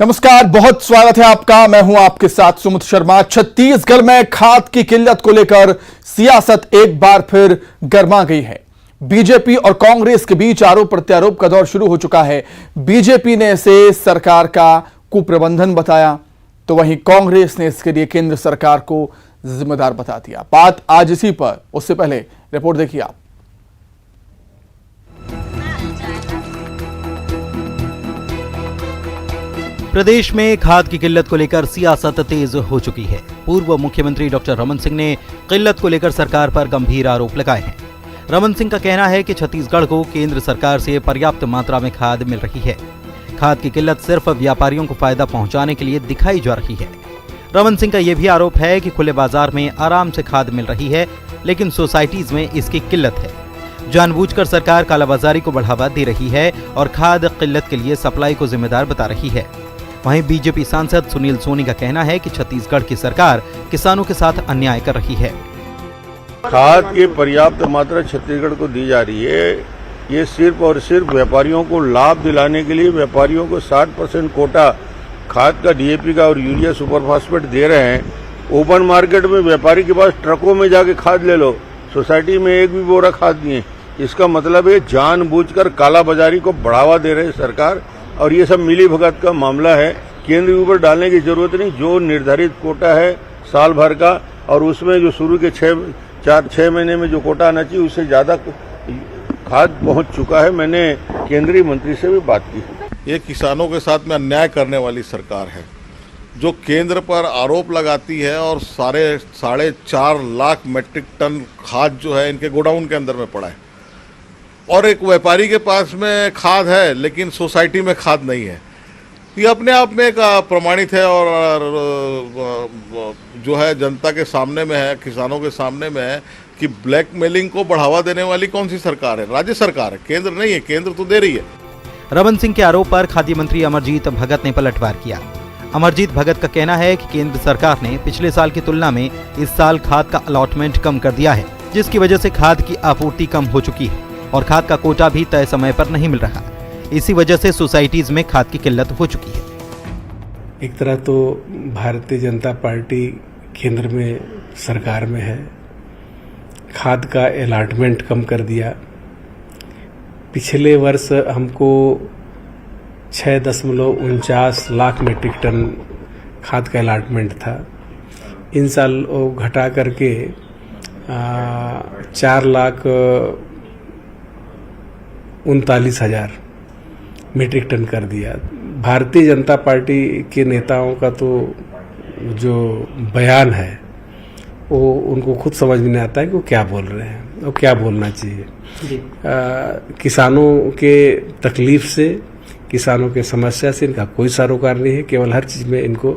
नमस्कार, बहुत स्वागत है आपका। मैं हूं आपके साथ सुमित शर्मा। छत्तीसगढ़ में खाद की किल्लत को लेकर सियासत एक बार फिर गर्मा गई है। बीजेपी और कांग्रेस के बीच आरोप प्रत्यारोप का दौर शुरू हो चुका है। बीजेपी ने इसे सरकार का कुप्रबंधन बताया, तो वहीं कांग्रेस ने इसके लिए केंद्र सरकार को जिम्मेदार बता दिया। बात आज इसी पर, उससे पहले रिपोर्ट देखिए आप। प्रदेश में खाद की किल्लत को लेकर सियासत तेज हो चुकी है। पूर्व मुख्यमंत्री डॉक्टर रमन सिंह ने किल्लत को लेकर सरकार पर गंभीर आरोप लगाए हैं। रमन सिंह का कहना है कि छत्तीसगढ़ को केंद्र सरकार से पर्याप्त मात्रा में खाद मिल रही है। खाद की किल्लत सिर्फ व्यापारियों को फायदा पहुंचाने के लिए दिखाई जा रही है। रमन सिंह का यह भी आरोप है कि खुले बाजार में आराम से खाद मिल रही है, लेकिन सोसाइटीज में इसकी किल्लत है। जानबूझकर सरकार कालाबाजारी को बढ़ावा दे रही है और खाद किल्लत के लिए सप्लाई को जिम्मेदार बता रही है। वहीं बीजेपी सांसद सुनील सोनी का कहना है कि छत्तीसगढ़ की सरकार किसानों के साथ अन्याय कर रही है। खाद की पर्याप्त मात्रा छत्तीसगढ़ को दी जा रही है। ये सिर्फ और सिर्फ व्यापारियों को लाभ दिलाने के लिए व्यापारियों को 60% कोटा खाद का, डीएपी का और यूरिया सुपर फास्फेट दे रहे हैं। ओपन मार्केट में व्यापारी के पास ट्रकों में जाके खाद ले लो, सोसाइटी में एक भी बोरा खाद नहीं है। इसका मतलब है जानबूझकर कालाबाजारी को बढ़ावा दे रहे हैं सरकार, और ये सब मिली भगत का मामला है। केंद्र के ऊपर डालने की जरूरत नहीं। जो निर्धारित कोटा है साल भर का, और उसमें जो शुरू के 6 महीने में जो कोटा आना चाहिए उससे ज्यादा खाद पहुंच चुका है। मैंने केंद्रीय मंत्री से भी बात की। ये किसानों के साथ में अन्याय करने वाली सरकार है, जो केंद्र पर आरोप लगाती है और 4.5 लाख मेट्रिक टन खाद जो है इनके गोडाउन के अंदर में पड़ा है, और एक व्यापारी के पास में खाद है लेकिन सोसाइटी में खाद नहीं है। ये अपने आप में एक प्रमाणित है और जो है जनता के सामने में है, किसानों के सामने में है कि ब्लैकमेलिंग को बढ़ावा देने वाली कौन सी सरकार है? राज्य सरकार है, केंद्र नहीं है। केंद्र तो दे रही है। रमन सिंह के आरोप पर खाद्य मंत्री अमरजीत भगत ने पलटवार किया। अमरजीत भगत का कहना है कि केंद्र सरकार ने पिछले साल की तुलना में इस साल खाद का अलॉटमेंट कम कर दिया है, जिसकी वजह से खाद की आपूर्ति कम हो चुकी है और खाद का कोटा भी तय समय पर नहीं मिल रहा। इसी वजह से सोसाइटीज में खाद की किल्लत हो चुकी है। एक तरह तो भारतीय जनता पार्टी केंद्र में सरकार में है, खाद का अलॉटमेंट कम कर दिया। पिछले वर्ष हमको 6.49 लाख मेट्रिक टन खाद का अलॉटमेंट था। इन साल वो घटा करके 4,39,000 मेट्रिक टन कर दिया। भारतीय जनता पार्टी के नेताओं का तो जो बयान है वो उनको खुद समझ में नहीं आता है कि वो क्या बोल रहे हैं, वो क्या बोलना चाहिए। किसानों के तकलीफ से, किसानों के समस्या से इनका कोई सरोकार नहीं है। केवल हर चीज में इनको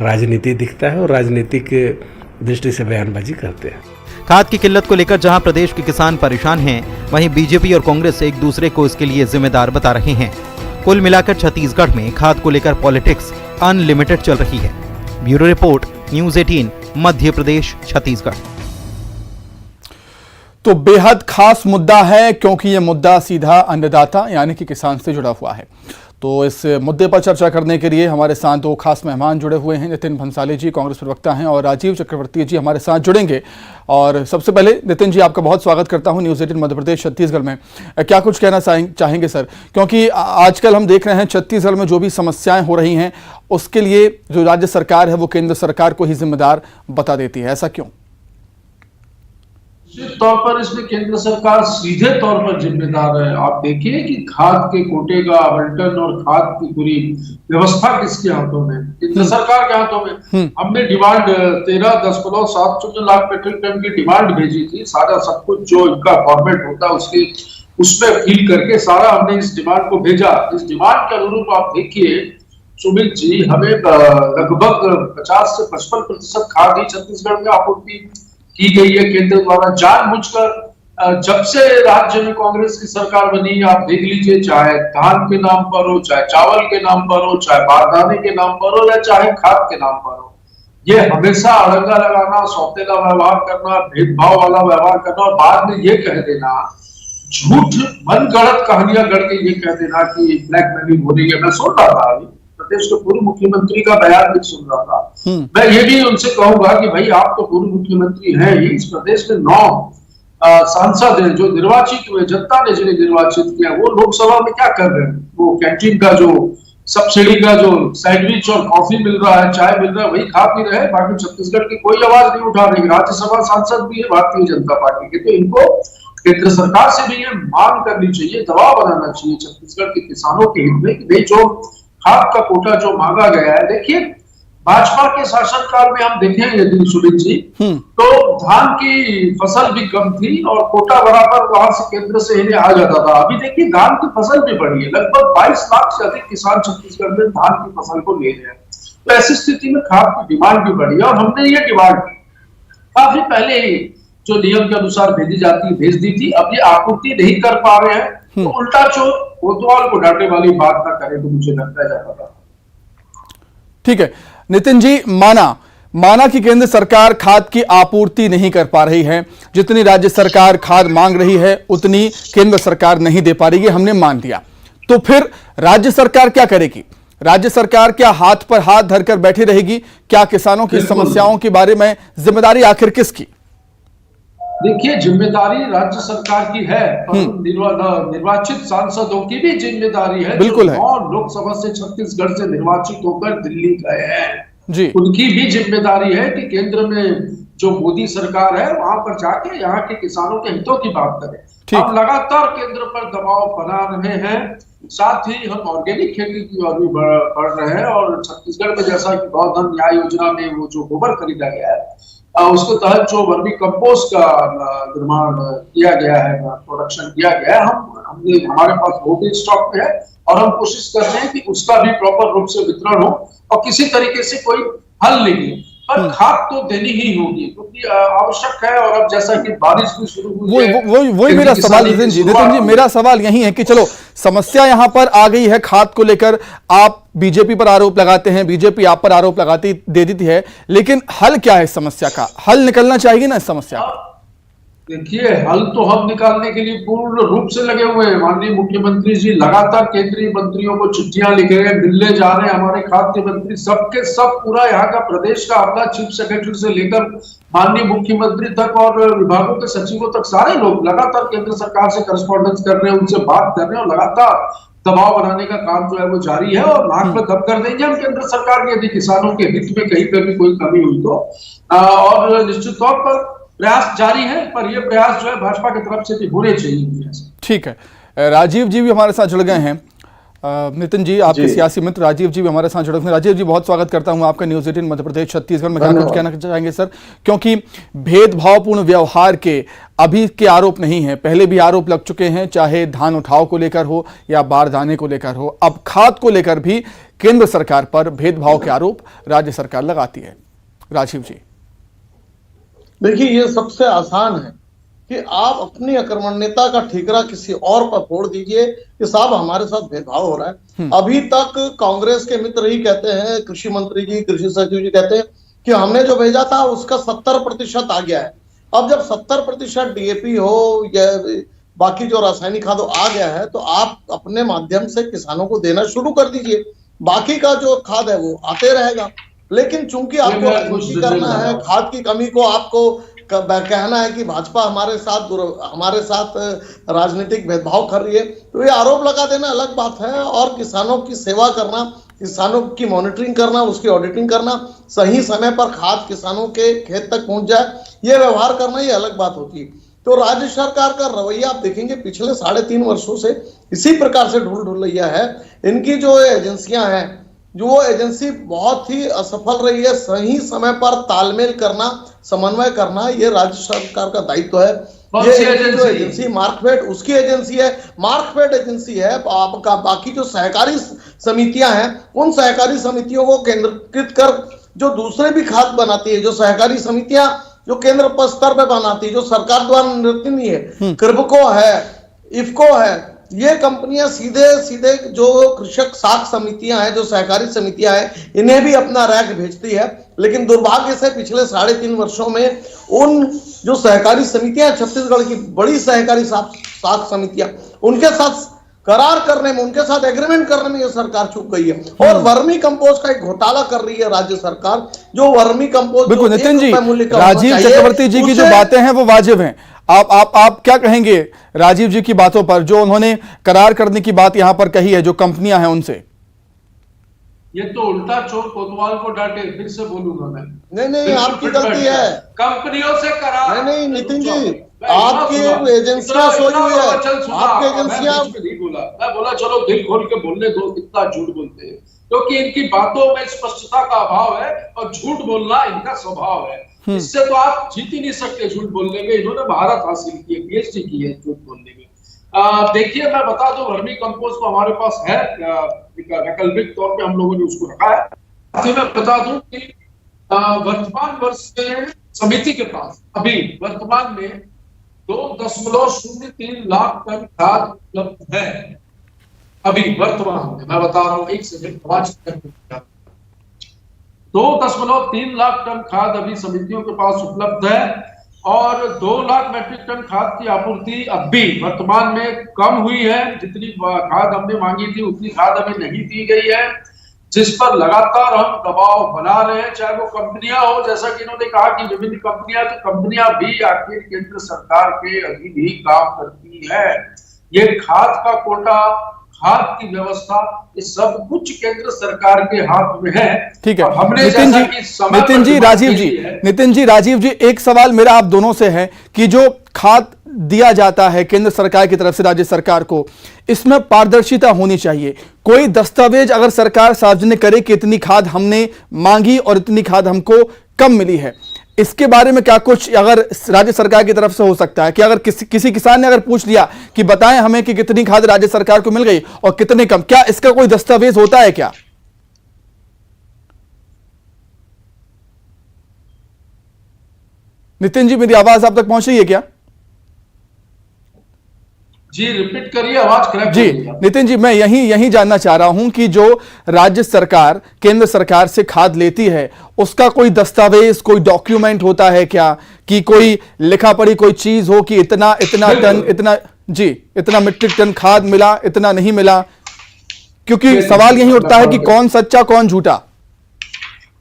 राजनीति दिखता है और राजनीतिक दृष्टि से बयानबाजी करते हैं। खाद की किल्लत को लेकर जहां प्रदेश के किसान परेशान हैं, वहीं बीजेपी और कांग्रेस एक दूसरे को इसके लिए जिम्मेदार बता रहे हैं। कुल मिलाकर छत्तीसगढ़ में खाद को लेकर पॉलिटिक्स अनलिमिटेड चल रही है। Bureau report, news 18, Madhya Pradesh, Chhattisgarh. तो बेहद खास मुद्दा है, क्योंकि यह मुद्दा सीधा अन्नदाता यानी कि किसान से जुड़ा हुआ है। तो इस मुद्दे पर चर्चा करने के लिए हमारे साथ दो खास मेहमान जुड़े हुए हैं। नितिन भंसाली जी कांग्रेस प्रवक्ता हैं और राजीव चक्रवर्ती जी हमारे साथ जुड़ेंगे। और सबसे पहले नितिन जी, आपका बहुत स्वागत करता हूं न्यूज़ 18 मध्य प्रदेश छत्तीसगढ़ में। क्या कुछ कहना चाहेंगे सर? क्योंकि आजकल हम देख रहे हैं छत्तीसगढ़ में जो भी समस्याएं हो रही हैं उसके लिए जो राज्य सरकार है वो केंद्र सरकार को ही जिम्मेदार बता देती है, ऐसा क्यों? निश्चित तौर पर इसमें केंद्र सरकार सीधे तौर पर जिम्मेदार है। आप देखिए कि खाद के कोटे का आवंटन और खाद की पूरी व्यवस्था किसके हाथों में? केंद्र सरकार के हाथों में। हमने डिमांड 13.74 लाख मेट्रिक टन की डिमांड भेजी थी। सारा सब कुछ जो इनका फॉर्मेट होता है उसमें फिल करके सारा हमने इस डिमांड को भेजा। इस डिमांड के अनुरूप आप देखिए सुमित जी, हमें लगभग 50 से 55% खाद ही छत्तीसगढ़ में आपूर्ति की गई है केंद्र द्वारा जानबूझकर। जब से राज्य में कांग्रेस की सरकार बनी, आप देख लीजिए, चाहे धान के नाम पर हो, चाहे चावल के नाम पर हो, चाहे बारदाने के नाम पर हो, या चाहे खाद के नाम पर हो, ये हमेशा अड़ंगा लगाना, सौतेला व्यवहार करना, भेदभाव वाला व्यवहार करना और बाद में ये कह देना, झूठ मन गढ़ंत कहानियां गढ़ के ये कह देना कि ब्लैकमेलिंग हो रही है। मैं सुन रहा था अभी प्रदेश के पूर्व मुख्यमंत्री का बयान भी सुन रहा था। मैं ये भी उनसे कहूंगा कि भाई आप तो पूर्व मुख्यमंत्री हैं ही, इस प्रदेश में 9 सांसद हैं जो निर्वाचित हुए, जनता ने जिन्हें निर्वाचित किया, वो लोकसभा में क्या कर रहे हैं? वो कैंटीन का जो सब्सिडी का जो सैंडविच और कॉफी मिल रहा है, चाय मिल रहा है, वही खा पी रहे हैं। बाकी छत्तीसगढ़ की कोई आवाज नहीं उठा रही। राज्यसभा सांसद भी है भारतीय जनता पार्टी के, तो इनको केंद्र सरकार से भी ये मांग करनी चाहिए, दबाव बनाना चाहिए छत्तीसगढ़ के किसानों के हित में कि भाई जो खाद का कोटा जो मांगा गया है, देखिए भाजपा के शासनकाल में हम देखें यदि सुनील जी, तो धान की फसल भी कम थी और कोटा बराबर वहां से केंद्र से इन्हें आ जाता था। अभी देखिए धान की फसल भी बढ़ी है, लगभग 22 लाख से अधिक किसान छत्तीसगढ़ में धान की फसल को ले रहे हैं। तो ऐसी स्थिति में खाद की डिमांड भी बढ़ी है और हमने ये डिमांड काफी पहले ही जो नियम के अनुसार भेज दी थी। अब ये आपूर्ति नहीं कर पा रहे हैं, तो उल्टा चोर कोतवाल को डांटे वाली बात ना करे तो मुझे लगता है ज्यादा था। ठीक है नितिन जी, माना कि केंद्र सरकार खाद की आपूर्ति नहीं कर पा रही है, जितनी राज्य सरकार खाद मांग रही है उतनी केंद्र सरकार नहीं दे पा रही है, हमने मान लिया। तो फिर राज्य सरकार क्या करेगी? राज्य सरकार क्या हाथ पर हाथ धरकर बैठी रहेगी? क्या किसानों की समस्याओं के बारे में जिम्मेदारी आखिर किसकी? देखिए जिम्मेदारी राज्य सरकार की है, पर निर्वाचित सांसदों की भी जिम्मेदारी है। बिल्कुल है। और लोकसभा से छत्तीसगढ़ से निर्वाचित होकर दिल्ली गए हैं जी, उनकी भी जिम्मेदारी है कि केंद्र में जो मोदी सरकार है वहां पर जाके यहाँ के किसानों के हितों की बात करें। हम लगातार केंद्र पर दबाव बना रहे हैं, साथ ही हम ऑर्गेनिक खेती की ओर भी बढ़ रहे हैं। और छत्तीसगढ़ में जैसा कि गौधन न्याय योजना में वो जो गोबर खरीदा गया है, उसके तहत जो वर्मी कंपोस्ट का निर्माण किया गया है, प्रोडक्शन किया गया है, हमने हमारे पास वो भी स्टॉक में है और हम कोशिश कर रहे हैं कि उसका भी प्रॉपर रूप से वितरण हो और किसी तरीके से कोई हल नहीं, पर खाद तो देनी ही होगी क्योंकि आवश्यक है। और अब जैसा कि बारिश भी शुरू हुई है, वही मेरा सवाल नितिन जी, मेरा सवाल यही है कि चलो समस्या यहां पर आ गई है खाद को लेकर, आप बीजेपी पर आरोप लगाते हैं, बीजेपी आप पर आरोप लगाती दे देती है, लेकिन हल क्या है इस समस्या का? हल निकलना चाहिए ना इस समस्या का। देखिए हल तो हम निकालने के लिए पूर्ण रूप से लगे हुए हैं। माननीय मुख्यमंत्री जी लगातार केंद्रीय मंत्रियों को चिट्ठियां लिख रहे हैं, मिलने जा रहे हैं। हमारे खाद्य मंत्री सबके सब पूरा यहाँ का प्रदेश का अपना चीफ सेक्रेटरी से लेकर माननीय मुख्यमंत्री तक और विभागों के सचिवों तक सारे लोग लगातार केंद्र सरकार से करस्पॉन्डेंस कर रहे हैं, उनसे बात कर रहे हैं और लगातार दबाव बनाने का काम जो है वो जारी है। और नाक पर दब कर देंगे हम केंद्र सरकार के यदि किसानों के हित में कहीं पर भी कोई कमी हुई तो। और निश्चित तौर पर प्रयास जारी है, पर ये प्रयास जो है भाजपा की तरफ से भी होने चाहिए। ठीक है, राजीव जी भी हमारे साथ जुड़ गए हैं। नितिन जी आपके सियासी मित्र राजीव जी भी हमारे साथ जुड़े हुए हैं। राजीव जी बहुत स्वागत करता हूं आपका न्यूज़ 18 मध्य प्रदेश छत्तीसगढ़ में। क्या कुछ कहना चाहेंगे सर? क्योंकि भेदभावपूर्ण व्यवहार के अभी के आरोप नहीं है, पहले भी आरोप लग चुके हैं, चाहे धान उठाव को लेकर हो या बारदाने को लेकर हो। अब खाद को लेकर भी केंद्र सरकार पर भेदभाव के आरोप राज्य सरकार लगाती है। राजीव जी देखिए ये सबसे आसान है कि आप अपनी अकर्मण्यता का ठीकरा किसी और पर फोड़ दीजिए कि साहब हमारे साथ भेदभाव हो रहा है। अभी तक कांग्रेस के मित्र ही कहते हैं, कृषि मंत्री जी, कृषि सचिव जी कहते हैं कि हमने जो भेजा था उसका 70% आ गया है। अब जब 70% डीएपी हो या बाकी जो रासायनिक खाद आ गया है तो आप अपने माध्यम से किसानों को देना शुरू कर दीजिए, बाकी का जो खाद है वो आते रहेगा। लेकिन चूंकि आपको राजनीति करना है, खाद की कमी को आपको कहना है कि भाजपा हमारे साथ राजनीतिक भेदभाव कर रही है, तो ये आरोप लगा देना अलग बात है। और किसानों की सेवा करना, किसानों की मॉनिटरिंग करना, उसकी ऑडिटिंग करना, सही समय पर खाद किसानों के खेत तक पहुंच जाए, ये व्यवहार करना ये अलग बात होती है। तो राज्य सरकार का रवैया आप देखेंगे पिछले 3.5 वर्षों से इसी प्रकार से ढुलढुलैया है। इनकी जो एजेंसियां हैं, जो वो एजेंसी बहुत ही असफल रही है। सही समय पर तालमेल करना, समन्वय करना ये राज्य सरकार का दायित्व है। ये एजेंसी मार्कफेड उसकी एजेंसी है, मार्कफेड एजेंसी है। आपका बाकी जो सहकारी समितियां हैं, उन सहकारी समितियों को केंद्रीकृत कर जो दूसरे भी खाद बनाती है, जो सहकारी समितियां जो केंद्र पर स्तर पर बनाती है, जो सरकार द्वारा निर्मित नहीं है, कृभको है, इफको है, ये कंपनियां सीधे जो कृषक साख समितियां हैं, जो सहकारी समितियां हैं, इन्हें भी अपना रैक भेजती है। लेकिन दुर्भाग्य से पिछले 3.5 वर्षों में उन जो सहकारी समितियां, छत्तीसगढ़ की बड़ी सहकारी साख समितियां, उनके साथ करार करने में, उनके साथ एग्रीमेंट करने में ये सरकार चूक गई है। और वर्मी कंपोस्ट का एक घोटाला कर रही है राज्य सरकार, जो वर्मी कंपोस्ट बिल्कुल नितिन जी, राजीव चक्रवर्ती जी की जो बातें हैं वो वाजिब हैं। आप क्या कहेंगे राजीव जी की बातों पर, जो उन्होंने करार करने की बात यहां पर कही है जो कंपनियां हैं उनसे? ये तो उल्टा चोर कोतवाल को डांटे, फिर से बोलूंगा मैं। नहीं, आपकी गलती है। कंपनियों से करार। नहीं नितिन जी, आपकी एजेंसियां सोई हुई है, आपकी एजेंसियां। नहीं बोला, मैं बोला चलो दिल खोल के बोलने दो, कितना झूठ बोलते हैं, क्योंकि इनकी बातों में स्पष्टता का अभाव है और झूठ बोलना इनका स्वभाव है। इससे तो आप जीत ही नहीं सकते झूठ बोलने में। इन्होंने महारत हासिल की है, PhD की है झूठ बोलने में। देखिए, मैं बता दूं, वर्मी कंपोस्ट तो हमारे पास है, वैकल्पिक तौर पे हम लोगों ने उसको रखा है। मैं बता दूं कि वर्तमान वर्ष में समिति के पास अभी वर्तमान में 2.03 लाख टन खाद उपलब्ध है। अभी वर्तमान में मैं बता रहा हूँ, एक सेकंड, 2.3 लाख टन खाद अभी समितियों के पास उपलब्ध है और 2 लाख मैट्रिक टन खाद की आपूर्ति अब भी वर्तमान में कम हुई है। जितनी खाद हमने मांगी थी उतनी खाद हमें नहीं दी गई है, जिस पर लगातार हम दबाव बना रहे हैं, चाहे वो कंपनियां हो, जैसा कि इन्होंने कहा कि विभिन्न कंपनियां, तो कंपनियां भी आखिर केंद्र सरकार के अधीन ही काम करती है। ये खाद का कोटा, खाद की व्यवस्था, ये सब कुछ केंद्र सरकार के हाथ में है। ठीक है हमने नितिन जी, राजीव जी, एक सवाल मेरा आप दोनों से है कि जो खाद दिया जाता है केंद्र सरकार की तरफ से राज्य सरकार को, इसमें पारदर्शिता होनी चाहिए। कोई दस्तावेज अगर सरकार सार्वजनिक करे कि इतनी खाद हमने मांगी और इतनी खाद हमको कम मिली है, इसके बारे में क्या कुछ अगर राज्य सरकार की तरफ से हो सकता है कि अगर किसी किसान ने अगर पूछ लिया कि बताएं हमें कि कितनी खाद राज्य सरकार को मिल गई और कितने कम, क्या इसका कोई दस्तावेज होता है क्या? नितिन जी, मेरी आवाज आप तक पहुंच रही है क्या? जी रिपीट करिए, आवाज क्रैक जी नितिन जी, मैं यही जानना चाह रहा हूं कि जो राज्य सरकार केंद्र सरकार से खाद लेती है उसका कोई दस्तावेज, कोई डॉक्यूमेंट होता है क्या, कि कोई लिखा पढ़ी कोई चीज हो कि इतना टन, इतना मीट्रिक टन खाद मिला, इतना नहीं मिला? क्योंकि सवाल यही उठता है कि कौन सच्चा कौन झूठा।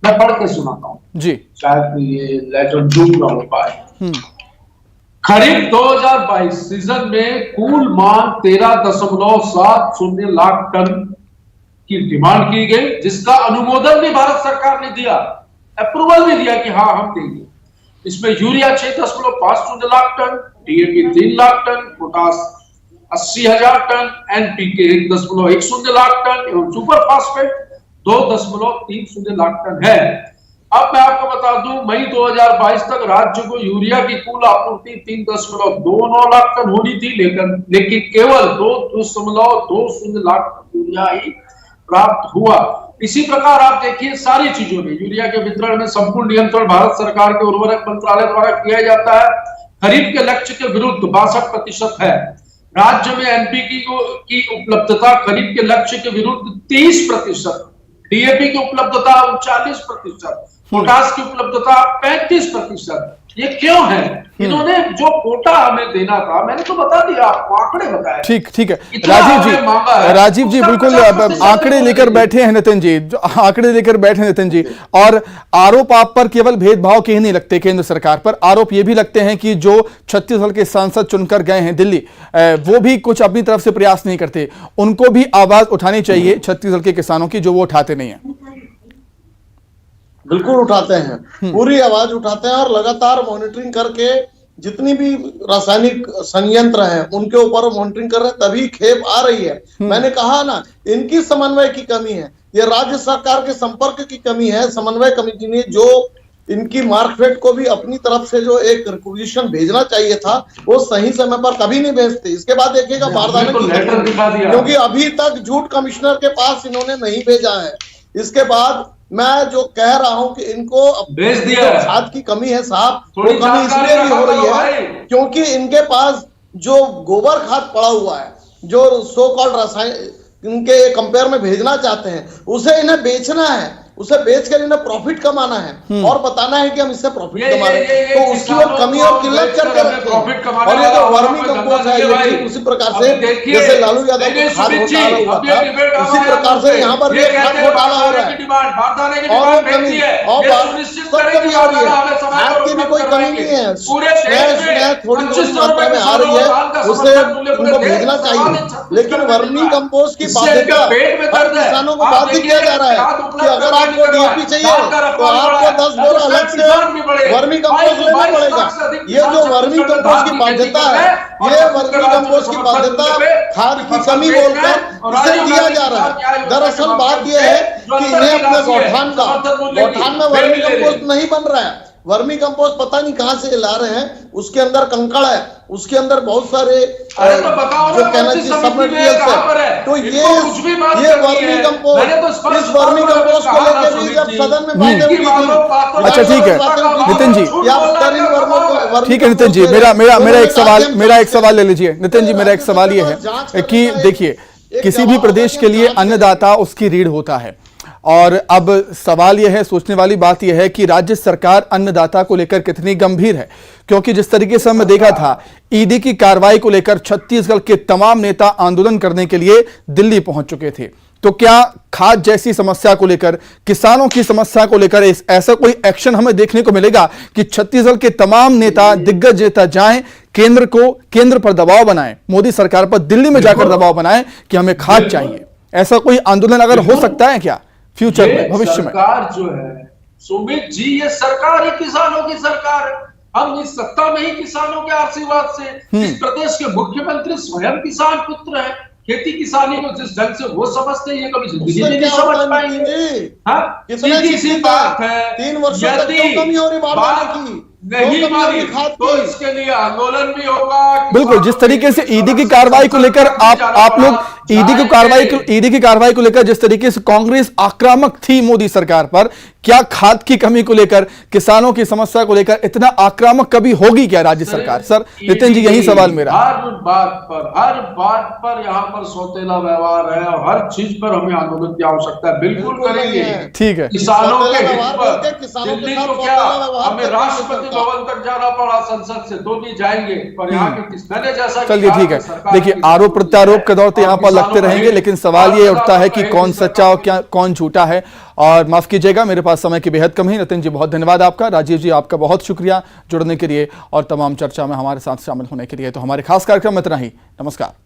मैं पढ़ के सुनाता हूं जी, शायद ये लेटर झूठ ना हो पाए। खरीफ 2022 सीजन में कुल मांग 13.70 लाख टन की डिमांड की गई, जिसका अनुमोदन भी भारत सरकार ने दिया, अप्रूवल भी दिया कि हाँ हम देंगे। इसमें urea 6.50 lakh tonne, DAP 3 lakh tonne, potash 80,000 tonne, NPK 1.10 lakh tonne एवं सुपर फास्फेट 2.30 लाख टन है। अब मैं आपको बता दूं, मई 2022 तक राज्य को यूरिया की कुल आपूर्ति 3.29 लाख टन होनी थी, लेकिन केवल 2.20 लाख टन यूरिया ही प्राप्त हुआ। इसी प्रकार आप देखिए सारी चीजों में यूरिया के वितरण में संपूर्ण नियंत्रण भारत सरकार के उर्वरक मंत्रालय द्वारा किया जाता है। खरीफ के लक्ष्य के विरुद्ध 62% है। राज्य में NPK की उपलब्धता खरीफ के लक्ष्य के विरुद्ध 30%, DAP की उपलब्धता 39%, पोटास की उपलब्धता 35%। ये क्यों है? इन्होंने जो कोटा हमें देना था, मैंने तो बता दिया आपको, आंकड़े बताए। ठीक है राजीव जी बिल्कुल आंकड़े लेकर बैठे हैं नितिन जी, आंकड़े लेकर बैठे हैं नितिन जी। और आरोप आप पर केवल भेदभाव के ही नहीं लगते केंद्र सरकार पर, आरोप ये भी लगते हैं कि जो छत्तीसगढ़ के सांसद चुनकर गए हैं दिल्ली, वो भी कुछ अपनी तरफ से प्रयास नहीं करते। उनको भी आवाज उठानी चाहिए छत्तीसगढ़ के किसानों की, जो वो उठाते नहीं है। बिल्कुल उठाते हैं, पूरी आवाज उठाते हैं और लगातार मॉनिटरिंग करके जितनी भी रासायनिक संयंत्र हैं उनके ऊपर मॉनिटरिंग कर रहे हैं, तभी खेप आ रही है। मैंने कहा ना, इनकी समन्वय की कमी है, ये राज्य सरकार के संपर्क की कमी है। समन्वय कमेटी ने जो इनकी मार्कफेड को भी अपनी तरफ से जो एक रिक्वेजिशन भेजना चाहिए था, वो सही समय पर कभी नहीं भेजते। इसके बाद देखिएगा बारदाने की, क्योंकि अभी तक झूठ कमिश्नर के पास इन्होंने नहीं भेजा है। इसके बाद मैं जो कह रहा हूं कि इनको भेज दिया, खाद की कमी है साहब, वो कमी इसलिए भी हो रही है क्योंकि इनके पास जो गोबर खाद पड़ा हुआ है, जो सो कॉल्ड रासायनिक इनके कंपेयर में भेजना चाहते हैं, उसे इन्हें बेचना है। उसे बेचकर इन्हें प्रॉफिट कमाना है और बताना है कि हम इससे प्रॉफिट कमा रहे हैं, तो उसकी और कमी और किल्लत करके रखे। और ये जो वर्मी कंपोस्ट है ये भी उसी प्रकार से जैसे लालू यादव को खाद घोटाला हुआ था, उसी प्रकार से यहाँ पर भी खाद घोटाला हो रहा है। और कमी और सब कमी आ रही है, खाद की भी कोई कमी नहीं है, थोड़ी बहुत मात्रा में आ रही है, उसे उनको भेजना चाहिए। लेकिन वर्मी कंपोस्ट की बाध्यता किसानों को बाध्य किया जा रहा है कि अगर आपको डीएपी चाहिए तो आपको 10 बोरा अलग से वर्मी कंपोस्ट लेना पड़ेगा। ये जो वर्मी कंपोस्ट की बाध्यता है, ये वर्मी कंपोस्ट की बाध्यता खाद की कमी बोलकर इसे दिया जा रहा है। दरअसल बात यह है कि इन्हें अपने गौठान में वर्मी कंपोस्ट नहीं बन रहा है। वर्मी कंपोस्ट पता नहीं कहां से ला रहे हैं, उसके अंदर कंकड़ है, उसके अंदर बहुत सारे जो कहना चाहिए सब मटेरियल्स है। तो ये वर्मी कंपोस्ट, इस वर्मी कंपोस्ट को लेकर भी जब सदन में बातें हुई थी। अच्छा ठीक है नितिन जी, ठीक है नितिन जी, मेरा एक सवाल ले लीजिए। नितिन जी, मेरा एक सवाल ये है कि देखिए, किसी भी प्रदेश के लिए अन्नदाता उसकी रीढ़ होता है, और अब सवाल यह है, सोचने वाली बात यह है कि राज्य सरकार अन्नदाता को लेकर कितनी गंभीर है, क्योंकि जिस तरीके से हमने देखा था ईडी की कार्रवाई को लेकर छत्तीसगढ़ के तमाम नेता आंदोलन करने के लिए दिल्ली पहुंच चुके थे। तो क्या खाद जैसी समस्या को लेकर, किसानों की समस्या को लेकर ऐसा कोई एक्शन हमें देखने को मिलेगा कि छत्तीसगढ़ के तमाम नेता, दिग्गज नेता जाएं केंद्र पर दबाव बनाएं, मोदी सरकार पर दिल्ली में जाकर दबाव बनाएं कि हमें खाद चाहिए? ऐसा कोई आंदोलन अगर हो सकता है क्या फ्यूचर में, भविष्य में? सरकार जो है सुमित जी, ये सरकार ही किसानों की सरकार है। हम इस सत्ता में ही किसानों के आशीर्वाद से, इस प्रदेश के मुख्यमंत्री स्वयं किसान पुत्र है। खेती किसानी को जिस ढंग से वो समझते हैं, ये कभी जिंदगी में नहीं समझ पाएंगे। सीधी सी बात है, 3 वर्षों तक क्यों कमी हो रही बात नहीं मानी तो इसके लिए आंदोलन भी होगा। बिल्कुल, जिस तरीके से ईडी की कार्रवाई को लेकर आप लोग ईडी की कार्रवाई को लेकर जिस तरीके से कांग्रेस आक्रामक थी मोदी सरकार पर, क्या खाद की कमी को लेकर, किसानों की समस्या को लेकर इतना आक्रामक कभी होगी क्या राज्य सरकार? सर नितिन जी, यही सवाल मेरा। हर बात पर यहाँ पर सौतेला व्यवहार है और हर चीज पर हमें आंदोलन की आवश्यकता है। बिल्कुल करेंगे, ठीक है। किसानों के हित पर दिल्ली को क्या, हमें राष्ट्रपति भवन तक जाना पड़ा संसद से, तो भी जाएंगे, पर यहाँ के किसानों जैसा। चलिए ठीक है, देखिए आरोप प्रत्यारोप के दौर तो यहाँ पर लगते रहेंगे, लेकिन सवाल ये उठता है कि कौन सच्चा और क्या कौन झूठा है। और माफ कीजिएगा, मेरे पास समय की बेहद कम है। नितिन जी बहुत धन्यवाद आपका, राजीव जी आपका बहुत शुक्रिया जुड़ने के लिए और तमाम चर्चा में हमारे साथ शामिल होने के लिए। तो हमारे खास कार्यक्रम में इतना ही, नमस्कार।